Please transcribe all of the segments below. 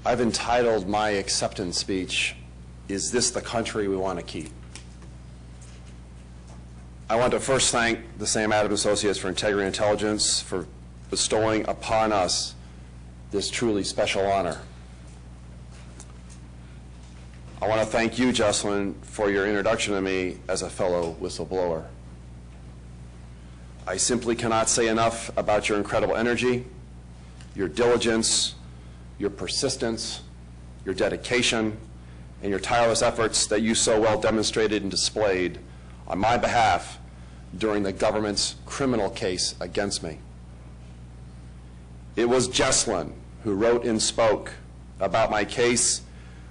I've entitled my acceptance speech, "Is This the Country We Want to Keep?" I want to first thank the Sam Adams Associates for Integrity and Intelligence for bestowing upon us this truly special honor. I want to thank you, Jessalyn, for your introduction to me as a fellow whistleblower. I simply cannot say enough about your incredible energy, your diligence, your persistence, your dedication, and your tireless efforts that you so well demonstrated and displayed on my behalf during the government's criminal case against me. It was Jessalyn who wrote and spoke about my case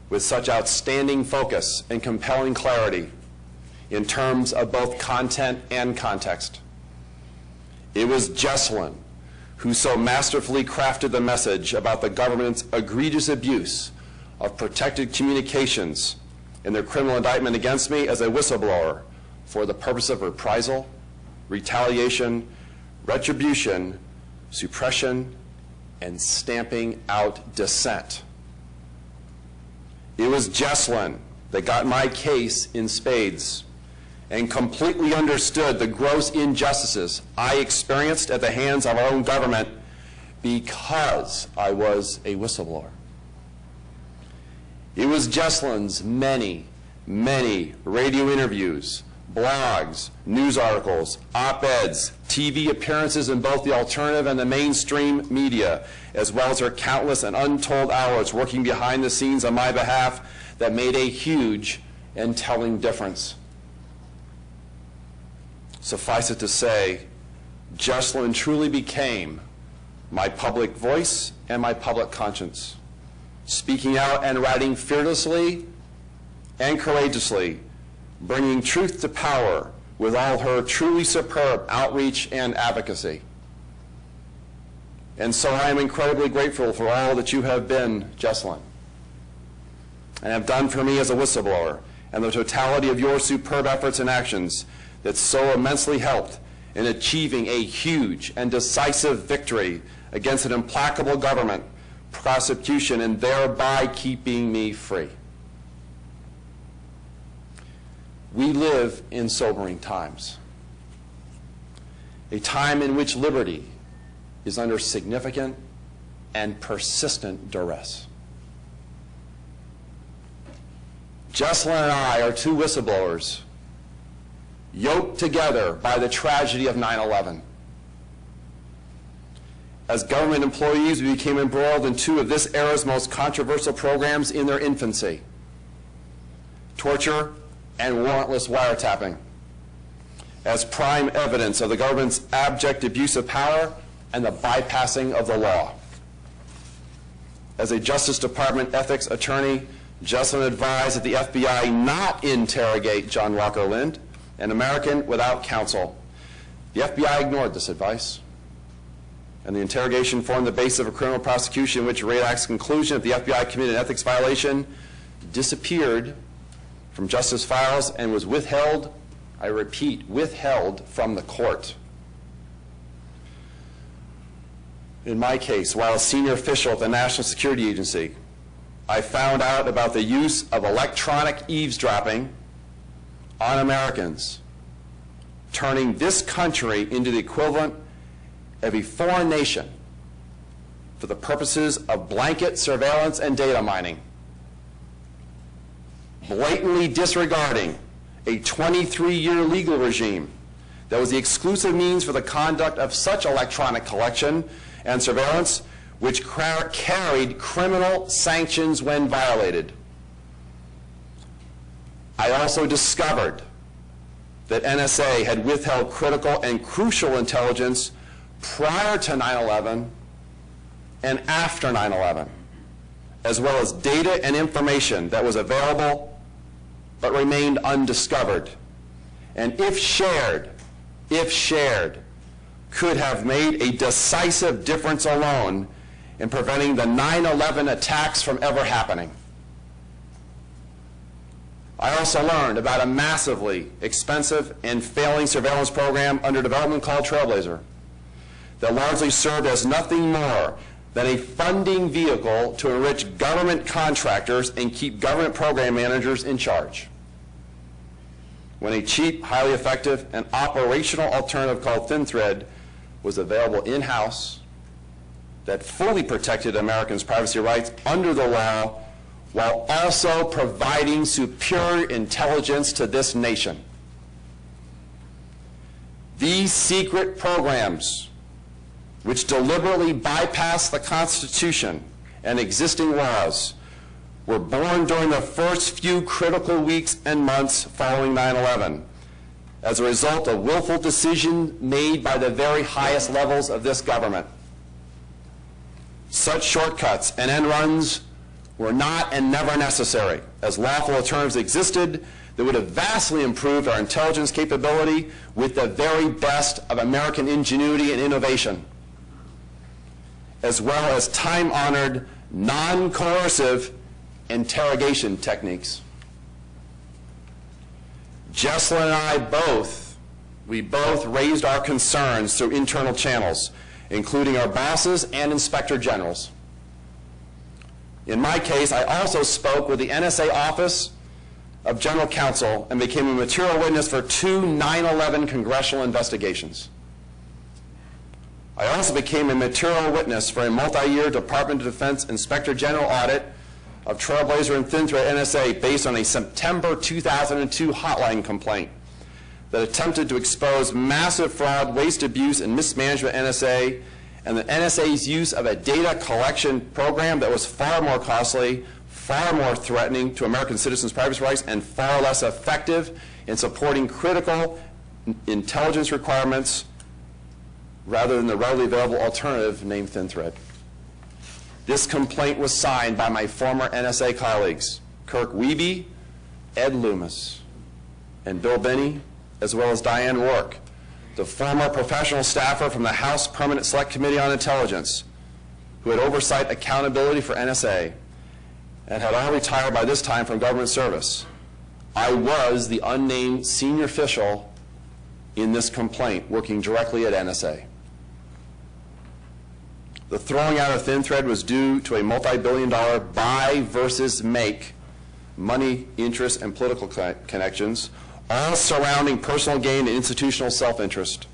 with such outstanding focus and compelling clarity in terms of both content and context. It was Jessalyn who so masterfully crafted the message about the government's egregious abuse of protected communications in their criminal indictment against me as a whistleblower for the purpose of reprisal, retaliation, retribution, suppression, and stamping out dissent. It was Jessalyn that got my case in spades and completely understood the gross injustices I experienced at the hands of our own government because I was a whistleblower. It was Jessalyn's many, many radio interviews, blogs, news articles, op-eds, TV appearances in both the alternative and the mainstream media, as well as her countless and untold hours working behind the scenes on my behalf that made a huge and telling difference. Suffice it to say, Jessalyn truly became my public voice and my public conscience, speaking out and writing fearlessly and courageously, bringing truth to power with all her truly superb outreach and advocacy. And so I am incredibly grateful for all that you have been, Jessalyn, and have done for me as a whistleblower, and the totality of your superb efforts and actions that so immensely helped in achieving a huge and decisive victory against an implacable government prosecution and thereby keeping me free. We live in sobering times, a time in which liberty is under significant and persistent duress. Jessalyn and I are two whistleblowers yoked together by the tragedy of 9/11. As government employees, we became embroiled in two of this era's most controversial programs in their infancy: torture and warrantless wiretapping, as prime evidence of the government's abject abuse of power and the bypassing of the law. As a Justice Department ethics attorney, Jessalyn advised that the FBI not interrogate John Walker Lind, an American without counsel. The FBI ignored this advice, and the interrogation formed the basis of a criminal prosecution in which RAIDAC's conclusion that the FBI committed an ethics violation disappeared from justice files and was withheld, I repeat, withheld from the court. In my case, while a senior official at the National Security Agency, I found out about the use of electronic eavesdropping on Americans, turning this country into the equivalent of a foreign nation for the purposes of blanket surveillance and data mining, blatantly disregarding a 23-year legal regime that was the exclusive means for the conduct of such electronic collection and surveillance, which carried criminal sanctions when violated. I also discovered that NSA had withheld critical and crucial intelligence prior to 9/11 and after 9/11, as well as data and information that was available but remained undiscovered, and if shared, could have made a decisive difference alone in preventing the 9/11 attacks from ever happening. I also learned about a massively expensive and failing surveillance program under development called Trailblazer that largely served as nothing more than a funding vehicle to enrich government contractors and keep government program managers in charge. When a cheap, highly effective, and operational alternative called Thin Thread was available in-house that fully protected Americans' privacy rights under the law while also providing superior intelligence to this nation. These secret programs, which deliberately bypass the Constitution and existing laws, were born during the first few critical weeks and months following 9/11 as a result of willful decisions made by the very highest levels of this government. Such shortcuts and end runs were not and never necessary, as lawful alternatives existed that would have vastly improved our intelligence capability with the very best of American ingenuity and innovation, as well as time-honored, non-coercive interrogation techniques. Jesselyn and I both raised our concerns through internal channels, including our bosses and inspector generals. In my case, I also spoke with the NSA Office of General Counsel and became a material witness for 2 9/11 congressional investigations. I also became a material witness for a multi-year Department of Defense Inspector General audit of Trailblazer and Thin Thread NSA based on a September 2002 hotline complaint that attempted to expose massive fraud, waste, abuse, and mismanagement at NSA, and the NSA's use of a data collection program that was far more costly, far more threatening to American citizens' privacy rights, and far less effective in supporting critical intelligence requirements rather than the readily available alternative named Thin Thread. This complaint was signed by my former NSA colleagues, Kirk Wiebe, Ed Loomis, and Bill Binney, as well as Diane Rourke, the former professional staffer from the House Permanent Select Committee on Intelligence, who had oversight accountability for NSA and had all retired by this time from government service. I was the unnamed senior official in this complaint working directly at NSA. The throwing out of Thin Thread was due to a multi-billion-dollar buy versus make, money, interest, and political connections, all surrounding personal gain and institutional self-interest.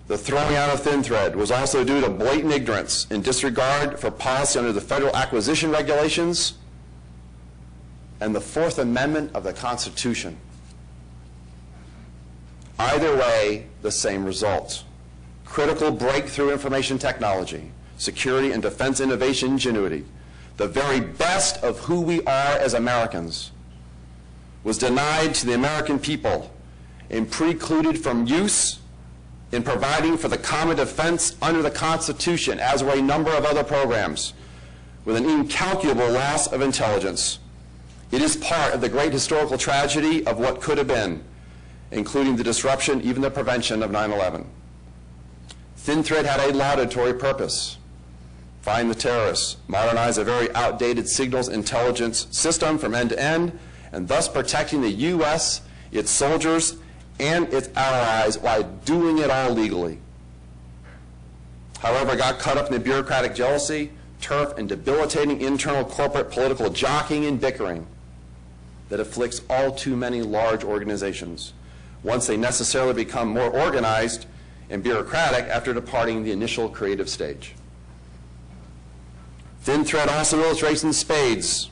The throwing out of Thin Thread was also due to blatant ignorance and disregard for policy under the federal acquisition regulations and the Fourth Amendment of the Constitution. Either way, the same result. Critical breakthrough information technology, security and defense innovation ingenuity, the very best of who we are as Americans, was denied to the American people and precluded from use in providing for the common defense under the Constitution, as were a number of other programs, with an incalculable loss of intelligence. It is part of the great historical tragedy of what could have been, including the disruption, even the prevention of 9/11. Thin Thread had a laudatory purpose: find the terrorists, modernize a very outdated signals intelligence system from end to end, and thus protecting the U.S., its soldiers, and its allies while doing it all legally. However, it got caught up in the bureaucratic jealousy, turf, and debilitating internal corporate political jockeying and bickering that afflicts all too many large organizations once they necessarily become more organized and bureaucratic after departing the initial creative stage. Thin Thread also illustrates in spades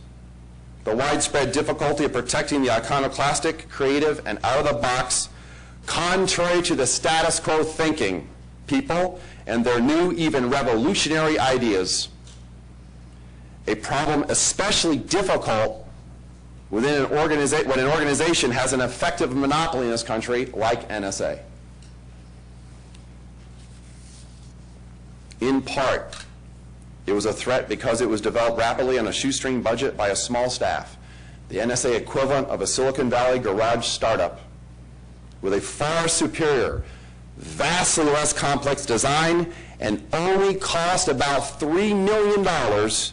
the widespread difficulty of protecting the iconoclastic, creative, and out-of-the-box, contrary to the status quo thinking people and their new, even revolutionary ideas. A problem especially difficult within when an organization has an effective monopoly in this country like NSA. In part, it was a threat because it was developed rapidly on a shoestring budget by a small staff, the NSA equivalent of a Silicon Valley garage startup, with a far superior, vastly less complex design, and only cost about $3 million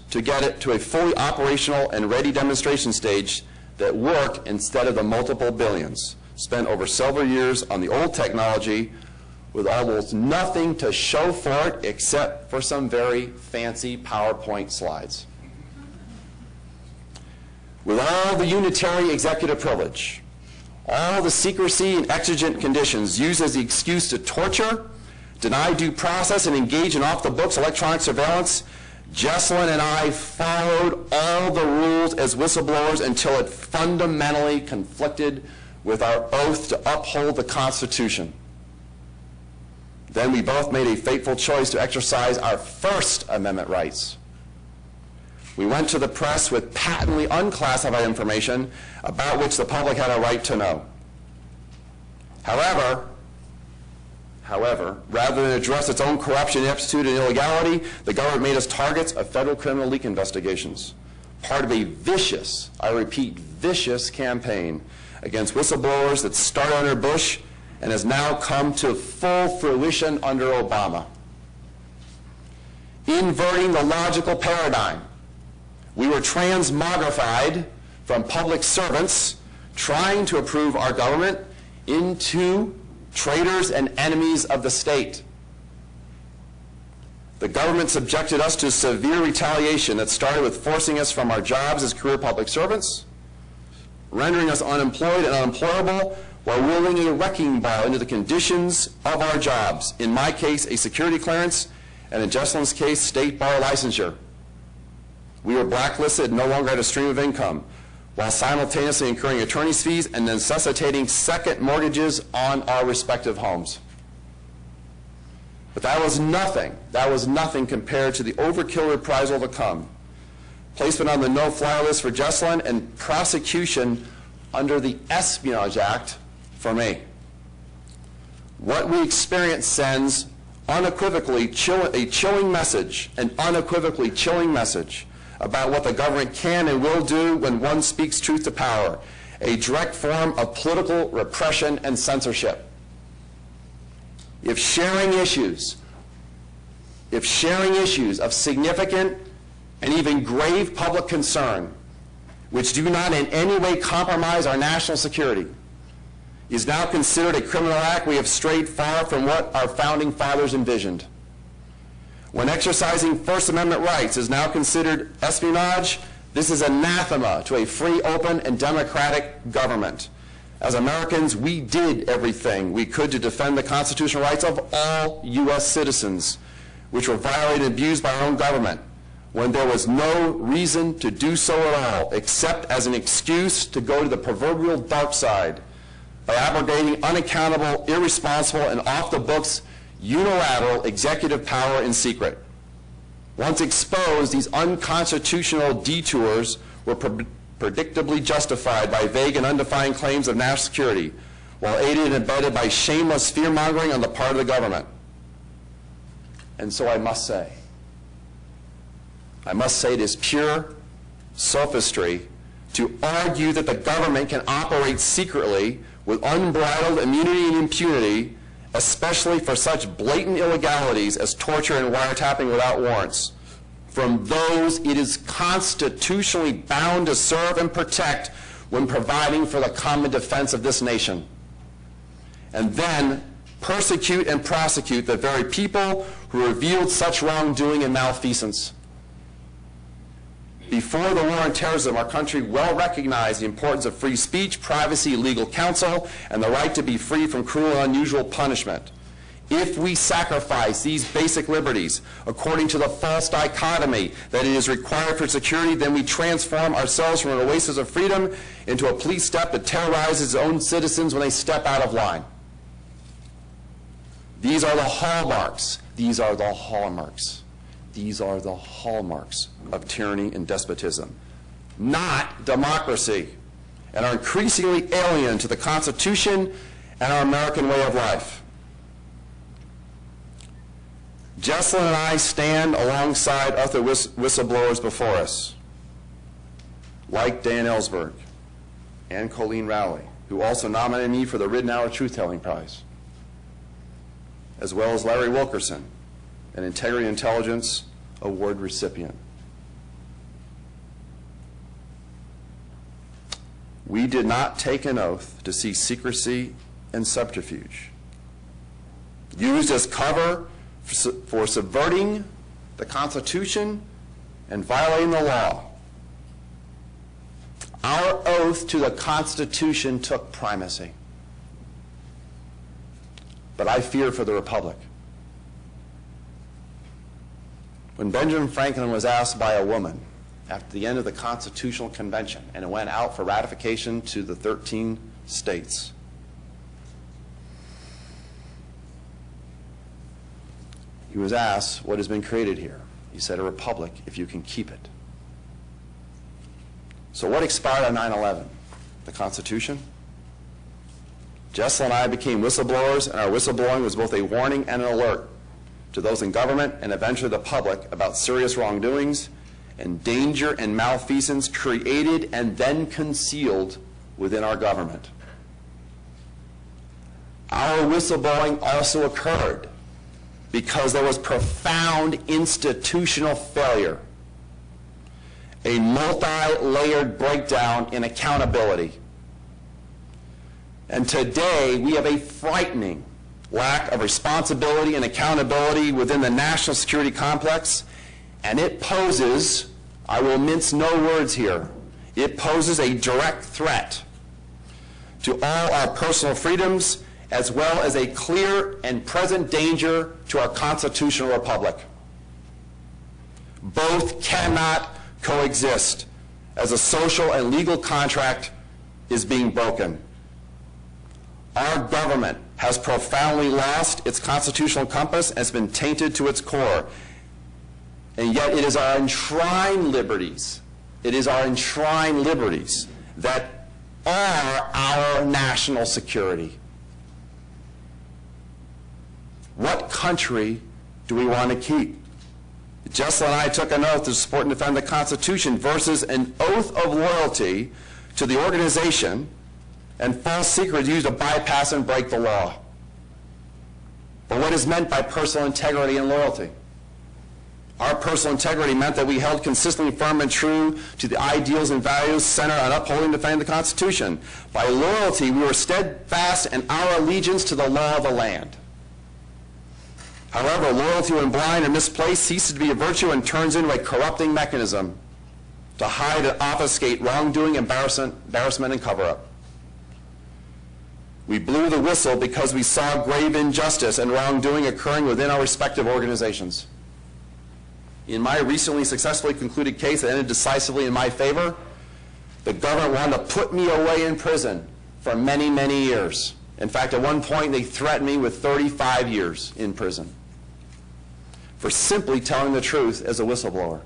to get it to a fully operational and ready demonstration stage that worked instead of the multiple billions spent over several years on the old technology with almost nothing to show for it except for some very fancy PowerPoint slides. With all the unitary executive privilege, all the secrecy and exigent conditions used as the excuse to torture, deny due process, and engage in off-the-books electronic surveillance, Jesselyn and I followed all the rules as whistleblowers until it fundamentally conflicted with our oath to uphold the Constitution. Then we both made a fateful choice to exercise our First Amendment rights. We went to the press with patently unclassified information about which the public had a right to know. However, rather than address its own corruption, ineptitude, and illegality, the government made us targets of federal criminal leak investigations, part of a vicious, I repeat, vicious campaign against whistleblowers that started under Bush and has now come to full fruition under Obama. Inverting the logical paradigm, we were transmogrified from public servants trying to approve our government into traitors and enemies of the state. The government subjected us to severe retaliation that started with forcing us from our jobs as career public servants, rendering us unemployed and unemployable, while rolling a wrecking ball into the conditions of our jobs. In my case, a security clearance, and in Jesselyn's case, state bar licensure. We were blacklisted and no longer had a stream of income, while simultaneously incurring attorney's fees and necessitating second mortgages on our respective homes. But that was nothing compared to the overkill reprisal to come. Placement on the no-fly list for Jesselyn and prosecution under the Espionage Act for me. What we experienced sends unequivocally a chilling message, an unequivocally chilling message about what the government can and will do when one speaks truth to power, a direct form of political repression and censorship. If sharing issues of significant and even grave public concern, which do not in any way compromise our national security, is now considered a criminal act, we have strayed far from what our founding fathers envisioned. When exercising First Amendment rights is now considered espionage, this is anathema to a free, open, and democratic government. As Americans, we did everything we could to defend the constitutional rights of all U.S. citizens, which were violated and abused by our own government, when there was no reason to do so at all, except as an excuse to go to the proverbial dark side by abrogating unaccountable, irresponsible, and off-the-books unilateral executive power in secret. Once exposed, these unconstitutional detours were predictably justified by vague and undefined claims of national security, while aided and abetted by shameless fear-mongering on the part of the government. And so I must say it is pure sophistry to argue that the government can operate secretly with unbridled immunity and impunity, especially for such blatant illegalities as torture and wiretapping without warrants, from those it is constitutionally bound to serve and protect when providing for the common defense of this nation. And then persecute and prosecute the very people who revealed such wrongdoing and malfeasance. Before the war on terrorism, our country well recognized the importance of free speech, privacy, legal counsel, and the right to be free from cruel and unusual punishment. If we sacrifice these basic liberties according to the false dichotomy that it is required for security, then we transform ourselves from an oasis of freedom into a police step that terrorizes its own citizens when they step out of line. These are the hallmarks. These are the hallmarks. These are the hallmarks of tyranny and despotism, not democracy, and are increasingly alien to the Constitution and our American way of life. Jesselyn and I stand alongside other whistleblowers before us, like Dan Ellsberg and Colleen Rowley, who also nominated me for the Ridenour Truth-Telling Prize, as well as Larry Wilkerson, an Integrity Intelligence Award recipient. We did not take an oath to see secrecy and subterfuge. used as cover for subverting the Constitution and violating the law. Our oath to the Constitution took primacy. But I feared for the Republic. When Benjamin Franklin was asked by a woman after the end of the Constitutional Convention, and it went out for ratification to the 13 states, he was asked, what has been created here? He said, a republic, if you can keep it. So what expired on 9/11? The Constitution? Jessel and I became whistleblowers, and our whistleblowing was both a warning and an alert to those in government and eventually the public about serious wrongdoings and danger and malfeasance created and then concealed within our government. Our whistleblowing also occurred because there was profound institutional failure, a multi-layered breakdown in accountability. And today, we have a frightening lack of responsibility and accountability within the national security complex, and it poses, I will mince no words here, it poses a direct threat to all our personal freedoms, as well as a clear and present danger to our constitutional republic. Both cannot coexist as a social and legal contract is being broken. Our government has profoundly lost its constitutional compass and has been tainted to its core. And yet it is our enshrined liberties, that are our national security. What country do we want to keep? Jessel and I took an oath to support and defend the Constitution versus an oath of loyalty to the organization and false secrets used to bypass and break the law. But what is meant by personal integrity and loyalty? Our personal integrity meant that we held consistently firm and true to the ideals and values centered on upholding and defending the Constitution. By loyalty, we were steadfast in our allegiance to the law of the land. However, loyalty when blind or misplaced ceases to be a virtue and turns into a corrupting mechanism to hide and obfuscate wrongdoing, embarrassment, and cover-up. We blew the whistle because we saw grave injustice and wrongdoing occurring within our respective organizations. In my recently successfully concluded case that ended decisively in my favor, the government wanted to put me away in prison for many, many years. In fact, at one point, they threatened me with 35 years in prison for simply telling the truth as a whistleblower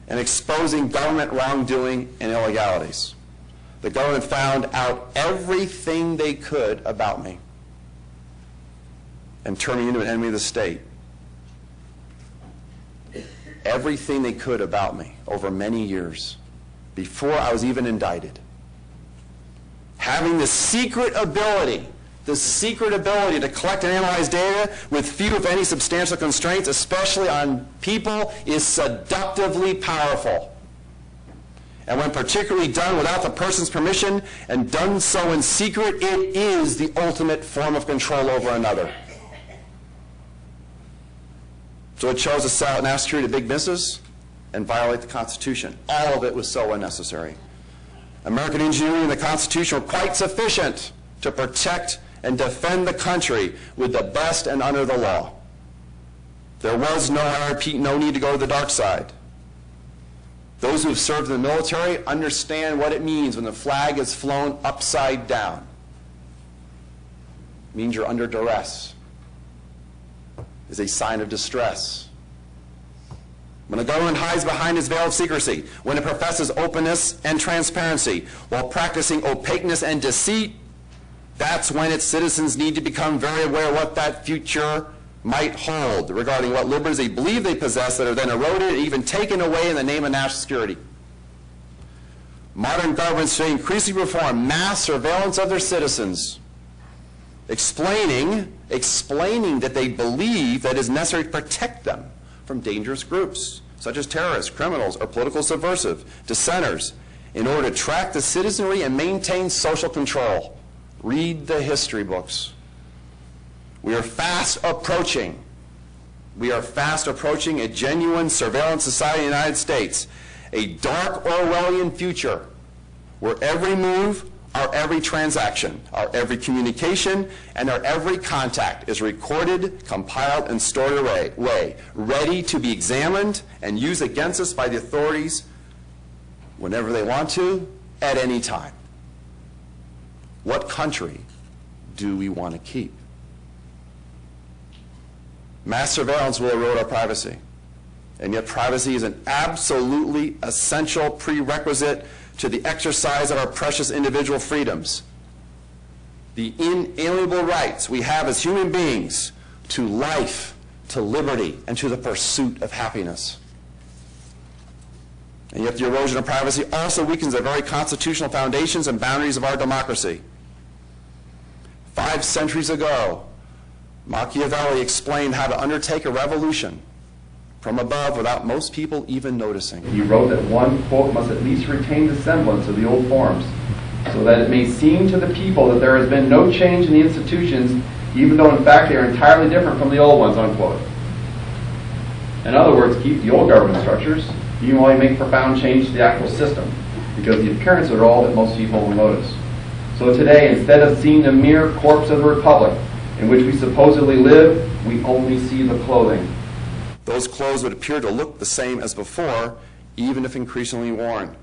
and exposing government wrongdoing and illegalities. The government found out everything they could about me and turned me into an enemy of the state. Everything they could about me over many years before I was even indicted. Having the secret ability to collect and analyze data with few, if any, substantial constraints, especially on people, is seductively powerful. And when particularly done without the person's permission and done so in secret, it is the ultimate form of control over another. So it chose to sell national security to big business and violate the Constitution. All of it was so unnecessary. American ingenuity and the Constitution were quite sufficient to protect and defend the country with the best and under the law. There was no, I repeat, no need to go to the dark side. Those who have served in the military understand what it means when the flag is flown upside down. It means you're under duress. It's a sign of distress. When the government hides behind its veil of secrecy, when it professes openness and transparency while practicing opaqueness and deceit, that's when its citizens need to become very aware of what that future might hold regarding what liberties they believe they possess that are then eroded and even taken away in the name of national security. Modern governments should increasingly perform mass surveillance of their citizens, explaining that they believe that it is necessary to protect them from dangerous groups, such as terrorists, criminals, or political subversive dissenters, in order to track the citizenry and maintain social control. Read the history books. We are fast approaching a genuine surveillance society in the United States, a dark Orwellian future where every move, our every transaction, our every communication, and our every contact is recorded, compiled, and stored away, ready to be examined and used against us by the authorities whenever they want to, at any time. What country do we want to keep? Mass surveillance will erode our privacy, and yet privacy is an absolutely essential prerequisite to the exercise of our precious individual freedoms, the inalienable rights we have as human beings to life, to liberty, and to the pursuit of happiness. And yet the erosion of privacy also weakens the very constitutional foundations and boundaries of our democracy. 5 centuries ago, Machiavelli explained how to undertake a revolution from above without most people even noticing. He wrote that one, quote, must at least retain the semblance of the old forms, so that it may seem to the people that there has been no change in the institutions, even though in fact they are entirely different from the old ones, unquote. In other words, keep the old government structures, you only make profound change to the actual system, because the appearances are all that most people will notice. So today, instead of seeing the mere corpse of the republic in which we supposedly live, we only see the clothing. Those clothes would appear to look the same as before, even if increasingly worn.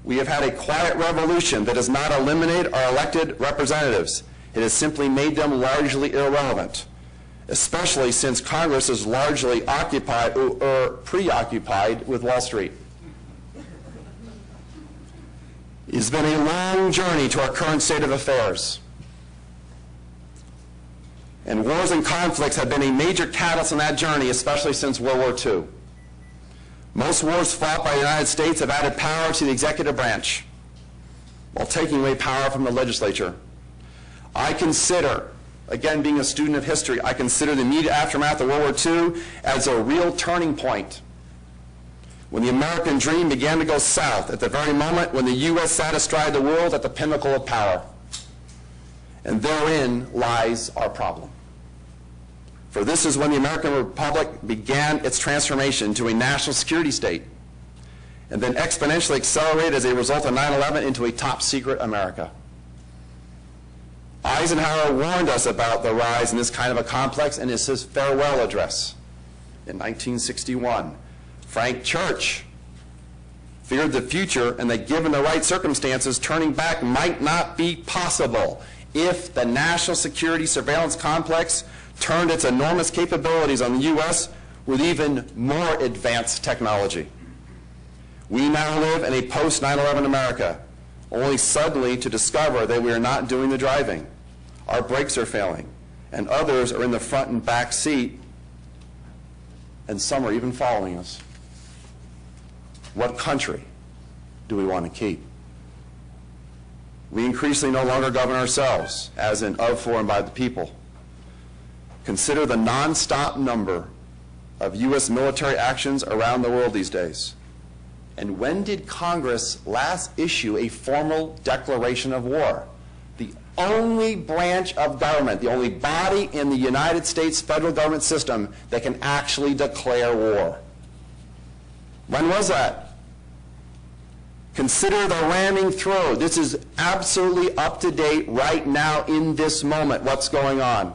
We have had a quiet revolution that has not eliminated our elected representatives. It has simply made them largely irrelevant, especially since Congress is largely occupied or preoccupied with Wall Street. It's been a long journey to our current state of affairs. And wars and conflicts have been a major catalyst in that journey, especially since World War II. Most wars fought by the United States have added power to the executive branch while taking away power from the legislature. I consider, again being a student of history, I consider the immediate aftermath of World War II as a real turning point, when the American dream began to go south at the very moment when the U.S. sat astride the world at the pinnacle of power. And therein lies our problem. For this is when the American Republic began its transformation to a national security state, and then exponentially accelerated as a result of 9/11 into a top-secret America. Eisenhower warned us about the rise in this kind of a complex in his farewell address in 1961. Frank Church feared the future and that given the right circumstances, turning back might not be possible if the national security surveillance complex turned its enormous capabilities on the U.S. with even more advanced technology. We now live in a post-9/11 America, only suddenly to discover that we are not doing the driving. Our brakes are failing, and others are in the front and back seat, and some are even following us. What country do we want to keep? We increasingly no longer govern ourselves, as in of, for, and by the people. Consider the non-stop number of U.S. military actions around the world these days. And when did Congress last issue a formal declaration of war? The only branch of government, the only body in the United States federal government system that can actually declare war. When was that? Consider the ramming through. This is absolutely up to date right now in this moment, what's going on.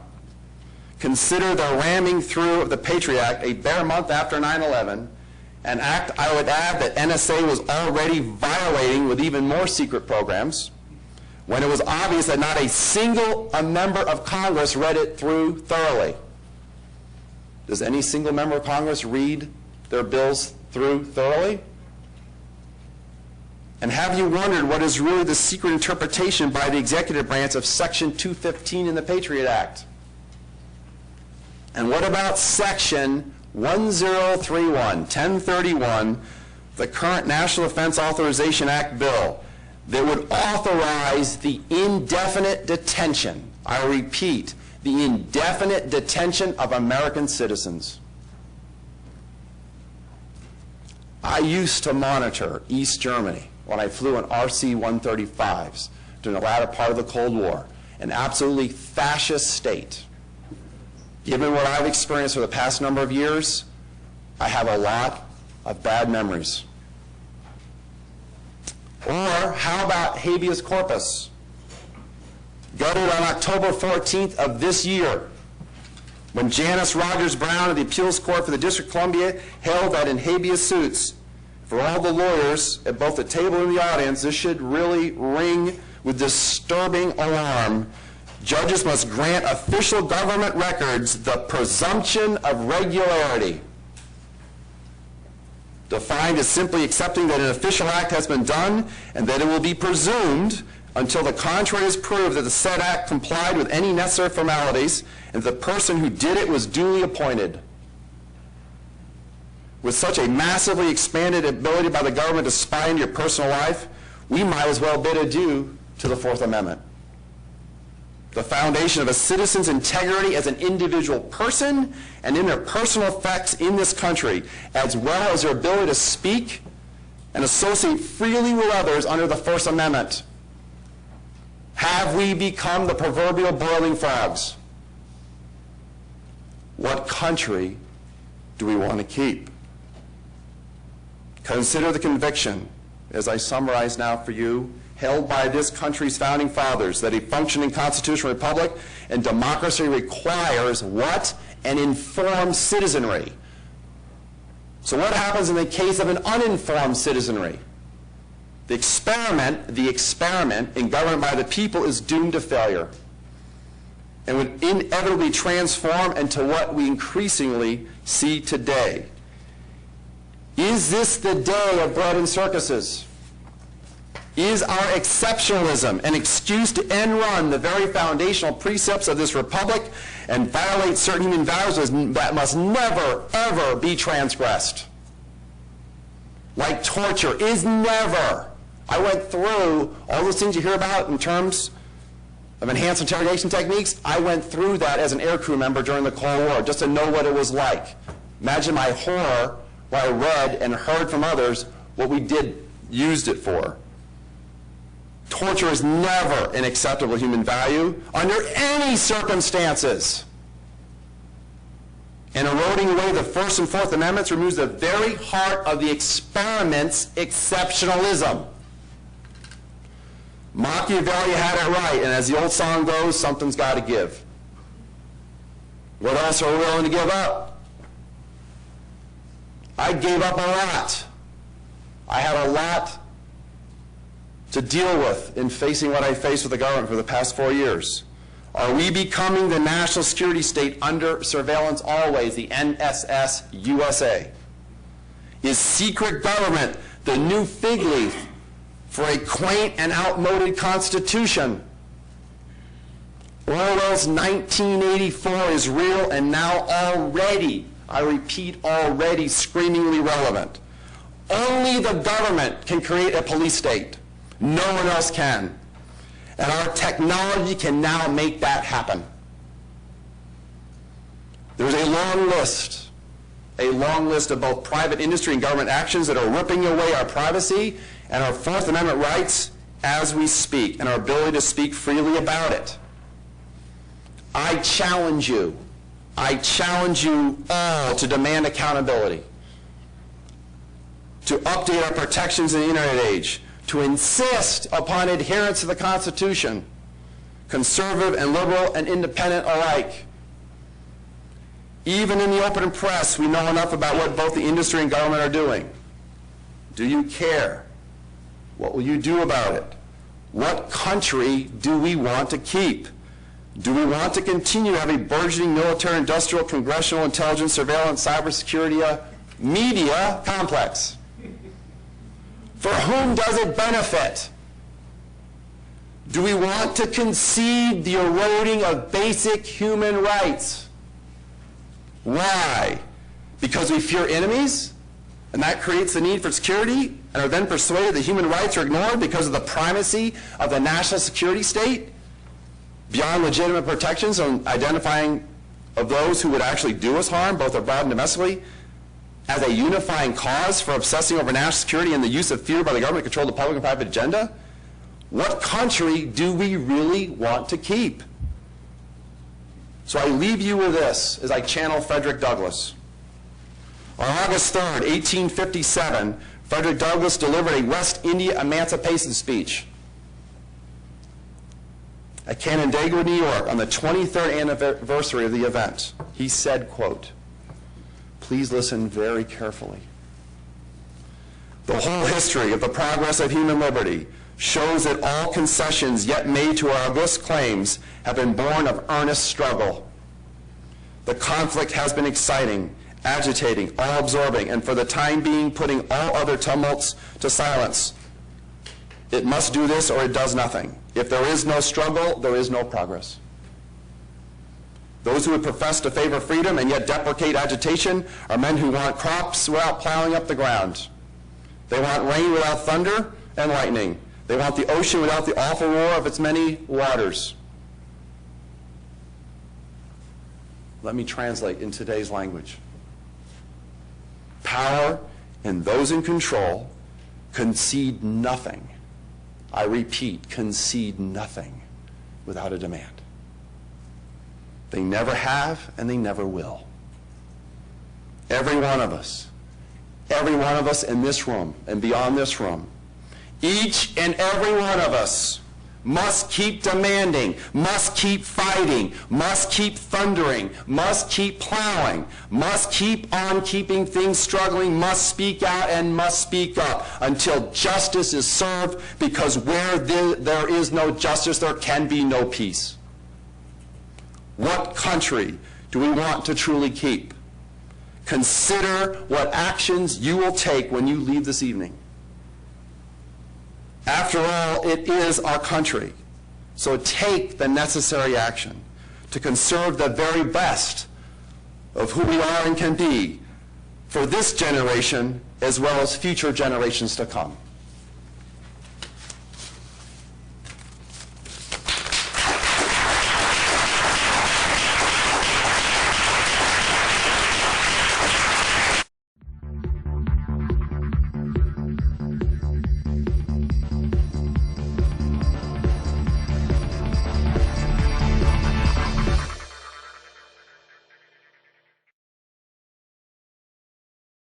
Consider the ramming through of the Patriot Act a bare month after 9/11, an act I would add that NSA was already violating with even more secret programs, when it was obvious that not a single member of Congress read it through thoroughly. Does any single member of Congress read their bills through thoroughly? And have you wondered what is really the secret interpretation by the executive branch of Section 215 in the Patriot Act? And what about Section 1031, the current National Defense Authorization Act bill, that would authorize the indefinite detention, I repeat, the indefinite detention of American citizens? I used to monitor East Germany when I flew in RC-135s during the latter part of the Cold War, an absolutely fascist state. Given what I've experienced for the past number of years, I have a lot of bad memories. Or how about habeas corpus? Gutted on October 14th of this year, when Janice Rogers Brown of the Appeals Court for the District of Columbia held that in habeas suits, for all the lawyers at both the table and the audience, this should really ring with disturbing alarm. Judges must grant official government records the presumption of regularity, defined as simply accepting that an official act has been done and that it will be presumed until the contrary is proved that the said act complied with any necessary formalities and the person who did it was duly appointed. With such a massively expanded ability by the government to spy into your personal life, we might as well bid adieu to the Fourth Amendment. The foundation of a citizen's integrity as an individual person and in their personal effects in this country, as well as their ability to speak and associate freely with others under the First Amendment. Have we become the proverbial boiling frogs? What country do we want to keep? Consider the conviction, as I summarize now for you, held by this country's founding fathers, that a functioning constitutional republic and democracy requires what? An informed citizenry. So what happens in the case of an uninformed citizenry? The experiment in government by the people is doomed to failure and would inevitably transform into what we increasingly see today. Is this the day of bread and circuses? Is our exceptionalism an excuse to end run the very foundational precepts of this republic and violate certain human values that must never, ever be transgressed? Like torture is never. I went through all those things you hear about in terms of enhanced interrogation techniques. I went through that as an aircrew member during the Cold War just to know what it was like. Imagine my horror when I read and heard from others what we used it for. Torture is never an acceptable human value under any circumstances. And eroding away the First and Fourth Amendments removes the very heart of the experiment's exceptionalism. Machiavelli had it right, and as the old song goes, something's got to give. What else are we willing to give up? I gave up a lot. I had a lot to deal with in facing what I faced with the government for the past 4 years. Are we becoming the national security state under surveillance always, the NSS USA? Is secret government the new fig leaf for a quaint and outmoded constitution? Orwell's 1984 is real and now already, I repeat, already screamingly relevant. Only the government can create a police state. No one else can. And our technology can now make that happen. There's a long list of both private industry and government actions that are ripping away our privacy and our Fourth Amendment rights as we speak, and our ability to speak freely about it. I challenge you all to demand accountability, to update our protections in the internet age, to insist upon adherence to the Constitution, conservative and liberal and independent alike. Even in the open press, we know enough about what both the industry and government are doing. Do you care? What will you do about it? What country do we want to keep? Do we want to continue to have a burgeoning military, industrial, congressional, intelligence, surveillance, cybersecurity, media complex? For whom does it benefit? Do we want to concede the eroding of basic human rights? Why? Because we fear enemies, and that creates the need for security, and are then persuaded that human rights are ignored because of the primacy of the national security state, beyond legitimate protections on identifying of those who would actually do us harm, both abroad and domestically, as a unifying cause for obsessing over national security and the use of fear by the government to control the public and private agenda? What country do we really want to keep? So I leave you with this as I channel Frederick Douglass. On August 3rd, 1857, Frederick Douglass delivered a West India emancipation speech at Canandaigua, New York, on the 23rd anniversary of the event. He said, quote, please listen very carefully. The whole history of the progress of human liberty shows that all concessions yet made to our august claims have been born of earnest struggle. The conflict has been exciting, agitating, all-absorbing, and for the time being putting all other tumults to silence. It must do this or it does nothing. If there is no struggle, there is no progress. Those who would profess to favor freedom and yet deprecate agitation are men who want crops without plowing up the ground. They want rain without thunder and lightning. They want the ocean without the awful roar of its many waters. Let me translate in today's language. Power and those in control concede nothing. I repeat, concede nothing without a demand. They never have and they never will. Every one of us in this room and beyond this room, each and every one of us must keep demanding, must keep fighting, must keep thundering, must keep plowing, must keep on keeping things struggling, must speak out and must speak up until justice is served, because where there is no justice, there can be no peace. What country do we want to truly keep? Consider what actions you will take when you leave this evening. After all, it is our country. So take the necessary action to conserve the very best of who we are and can be for this generation as well as future generations to come.